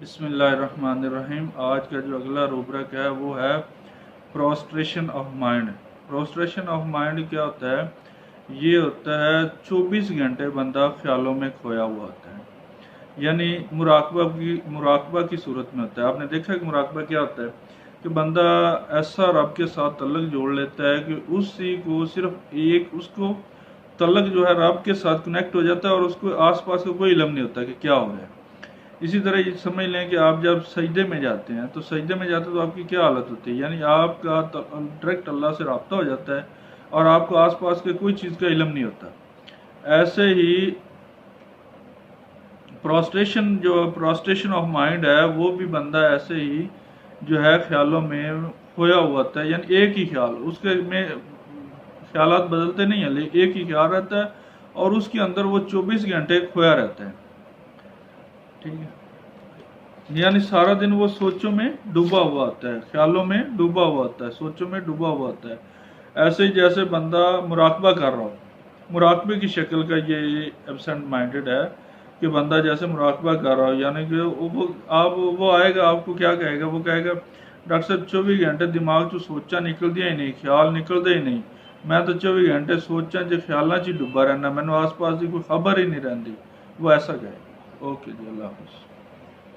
بسم اللہ الرحمن الرحیم۔ آج کا جو اگلا روبرک ہے وہ ہے prostration of mind. Prostration of mind کیا ہوتا ہے؟ یہ ہوتا ہے 24 گھنٹے بندہ خیالوں میں کھویا ہوا ہوتا ہے، یعنی مراقبہ کی صورت میں ہوتا ہے۔ آپ نے دیکھا کہ مراقبہ کیا ہوتا ہے کہ بندہ ایسا رب کے ساتھ تعلق جوڑ لیتا ہے کہ اسی کو صرف اس کو تعلق جو ہے رب کے ساتھ کنیکٹ ہو جاتا ہے اور اس کو آس پاس کا کوئی علم نہیں ہوتا کہ کیا ہو رہا ہے۔ اسی طرح یہ سمجھ لیں کہ آپ جب سجدے میں جاتے ہیں تو سجدے میں جاتے تو آپ کی کیا حالت ہوتی ہے، یعنی آپ کا ڈائریکٹ اللہ سے رابطہ ہو جاتا ہے اور آپ کو آس پاس کے کوئی چیز کا علم نہیں ہوتا۔ ایسے ہی پروسٹریشن آف مائنڈ ہے، وہ بھی بندہ ایسے ہی جو ہے خیالوں میں کھویا ہوا ہوتا ہے، یعنی ایک ہی خیال، اس کے میں خیالات بدلتے نہیں ہیں لیکن ایک ہی خیال رہتا ہے اور اس کے اندر وہ 24 گھنٹے کھویا رہتا ہے۔ ٹھیک ہے، یعنی سارا دن وہ سوچوں میں ڈوبا ہوا ہوتا ہے، خیالوں میں ڈوبا ہوا ہوتا ہے، سوچوں میں ڈوبا ہوا ہوتا ہے۔ ایسے ہی جیسے بندہ مراقبہ کر رہا ہو، مراقبے کی شکل کا یہ ایبسینٹ مائنڈڈ ہے کہ بندہ جیسے مراقبہ کر رہا ہو، یعنی کہ وہ آئے گا، آپ کو کیا کہے گا؟ وہ کہے گا ڈاکٹر صاحب 24 گھنٹے دماغ تو سوچا نکل دیا ہی نہیں، خیال نکلتے ہی نہیں، میں تو 24 گھنٹے سوچا جو خیالات چ ڈبا رہنا، مینوں آس پاس کی کوئی خبر ہی نہیں رہتی۔ وہ ایسا کہے گا۔ اوکے جی، اللہ حافظ۔